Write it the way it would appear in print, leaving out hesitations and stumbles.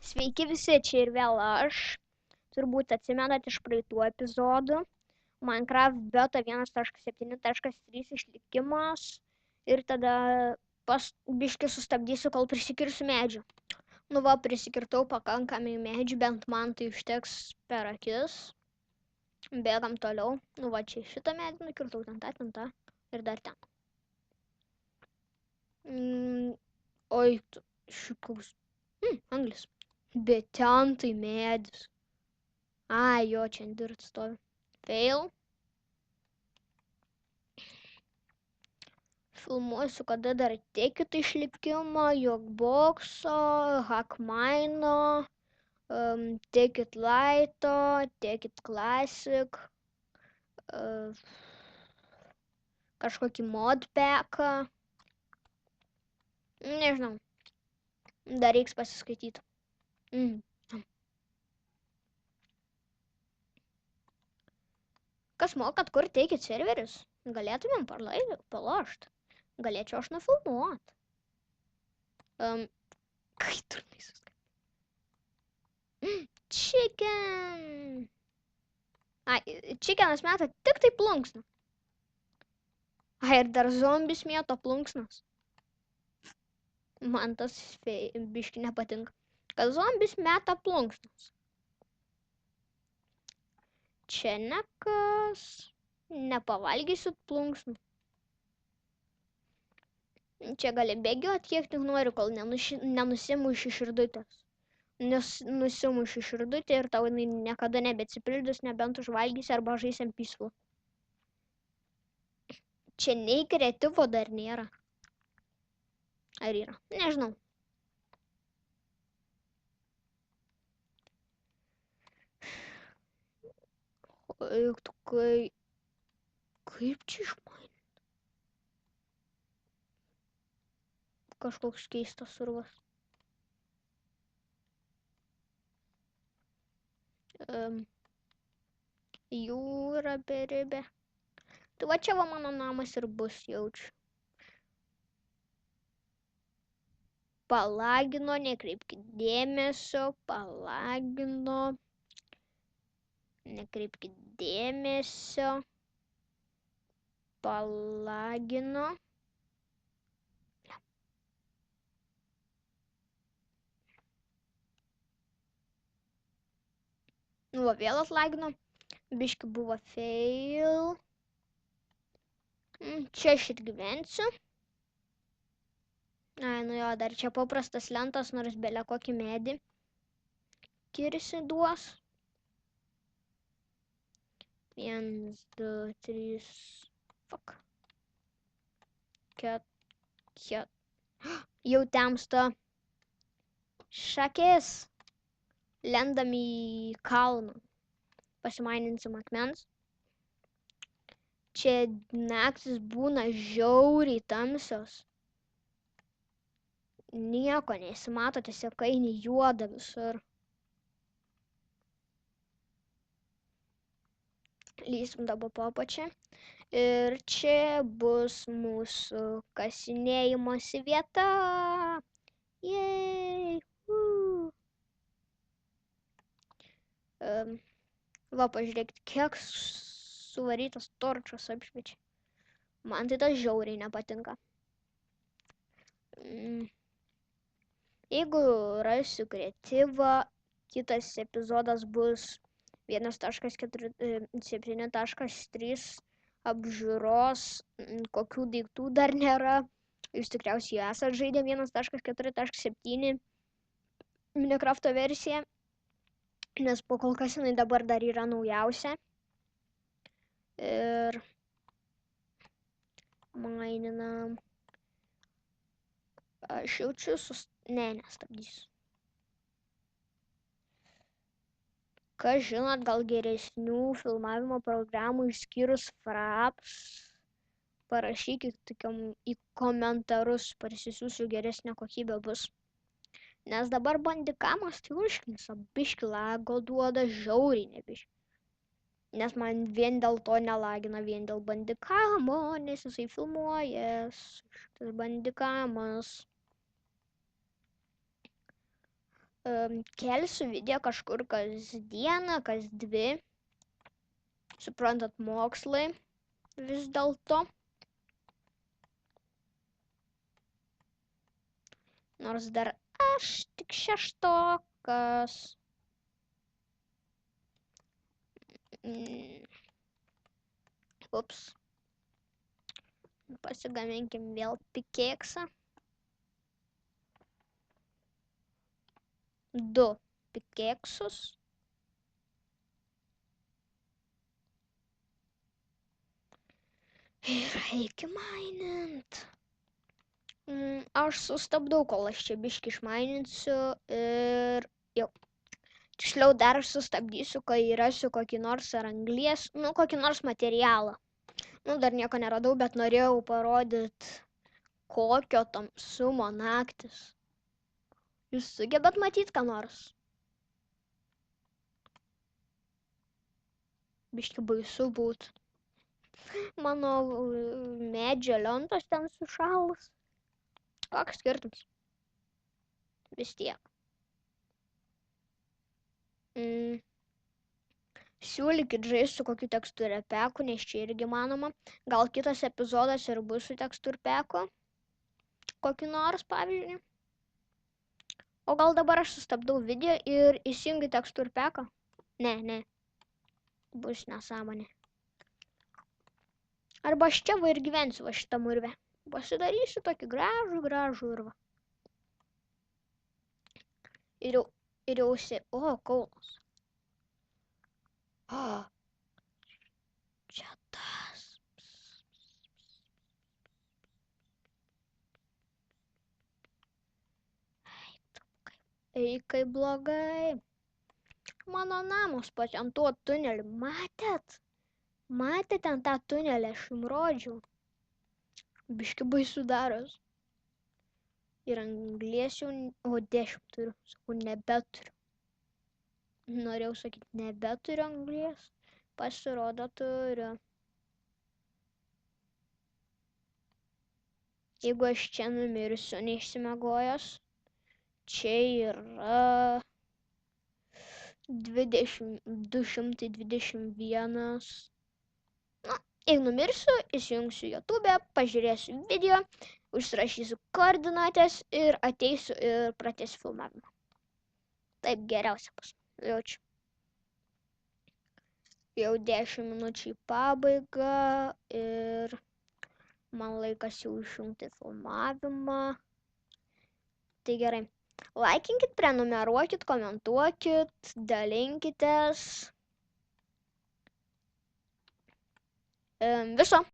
Sveiki visi, čia ir vėl aš. Turbūt atsimenat iš praeitų epizodų. Minecraft beta 1.7.3 išlikimas. Ir tada biškį sustabdysiu, kol prisikirsiu medžių. Nu va, prisikirtau pakankamai medžių, bent man tai užteks per akis. Bėgam toliau. Nu va, čia šitą medį nukirtau, ten tą ir dar ten. Oi, šikaus. Anglis. Bet ten tai medis. Ai, jo, čia ant dirt stovi. Fail. Filmuosiu, kada dar Tekit išlikimą, Jogboxo, Hackmino, Tekit Lighto, Tekit Classic, kažkokį modpacką. Nežinau. Dar reiks pasiskaityti. Kas mokat, kur Tekit serverius? Galėtumėm palošt. Galėčiau aš nufilmuot. Kai turnai suskambė. Chicken. Ai, chickenas meta tik tai plunksną. Ai, ir dar zombis mėto plunksnas. Man tas biški nepatinka. Kad zombis meta plunksnas. Čia nekas. Nepavalgysit plunksnų. Čia gali bėgiot kiek tik nori, kol nenusimuši širdutės. Nes nusimuši širdutę ir tau jinai niekada nebetsipildys, nebent užvalgysi arba žaisiam Peaceful. Čia nei kreativo dar nėra. Ar yra? Nežinau. Kaip čia išmainyti? Kažkoks keistas urvas. Jūra beribė. Tai va čia va mano namas ir bus, jaučiu. Palagino, nekreipkit dėmesio, palagino. Nekreipkit dėmesio. Palagino. Nu, va, vėl atlagino. Biški buvo fail. Čia šit gyvensiu. Ai, nu jo, dar čia paprastas lentas, nors belia kokį medį kirsi duos. 1, 2, 3, fuck. 4. Jau temsta. Šakės. Lendam į kalną. Pasimaininsim akmens. Čia naktis būna žiauriai tamsios. Nieko nesimato, tiesiog eini juoda visur. Lysim dabar po apačią. Ir čia bus mūsų kasinėjimosi vieta. Jej! Va, pažiūrėkit, kiek suvarytas torčas apšviečia. Man tai tas žiauriai nepatinka. Jeigu rasiu kreatyvą, kitas epizodas bus 1.7.3 apžiūros, kokių daiktų dar nėra. Jūs tikriausiai esat žaidę 1.4.7 Minecrafto versiją. Nes po kol kas jinai dabar dar yra naujausia. Ir maininam. Aš jaučiu nestabdysiu. Kas žinot, gal geresnių filmavimo programų išskyrus Fraps, parašykit į komentarus, parsisiųsiu geresnę kokybę bus. Nes dabar bandikamas tai užknisa, biški lago duoda žiauriai nebiški. Nes man vien dėl to nelagina, vien dėl bandikamo, nes jisai filmuojas. Šitas bandikamas. kelsiu video kažkur kasdieną, kas 2. Suprantat, mokslai vis dėlto. Nors dar aš tik 6-okas. Ups. Pasigaminkim vėl pikeksą. 2 pikeksus. Ir reikia mainint. Aš sustabdau, kol aš čia biškį išmaininsiu ir jau. Tiksliau dar sustabdysiu, kai rasiu kokį nors ar anglies, kokį nors materialą. Dar nieko neradau, bet norėjau parodyti, kokio tamsumo naktis. Jūs sugebat matyti ką nors? Biškį baisu būt. Mano medžio lentos ten sušalus. Koks skirtumas? Vis tiek. Siūlykit žaisti su kokiu tekstūrpeku, nes čia irgi manoma. Gal kitas epizodas ir bus su tekstūrpeku. Kokį nors, pavyzdžiui. O gal dabar aš sustabdau video ir įsijungiu tekstūrpeką? Ne. Bus nesąmonė. Arba aš čia va ir gyvensiu va šitą urvę. Pasidarysiu tokį gražų urvą. Ir jau Kaunas. Čia tas. Ei, kaip blogai. Mano namas pačiam tuo tuneliu. Matėt? Matėt ten tą tunelį, aš jums rodžiau. Biški baisu daros. Ir anglies jau, 10 turiu. Sakau, nebeturiu. Norėjau sakyti, nebeturiu anglies. Pasirodo, turiu. Jeigu aš čia numirsiu neišsimiegojęs, čia yra 221. Jeigu numirsiu, įsijungsiu YouTube, pažiūrėsiu video, užsirašysiu koordinatės ir ateisiu ir pratęsiu filmavimą. Taip geriausia bus. Jaučiu. Jau 10 minučių į pabaigą ir man laikas jau išjungti filmavimą. Tai gerai. Laikinkit, prenumeruokit, komentuokit, dalinkitės. Viso.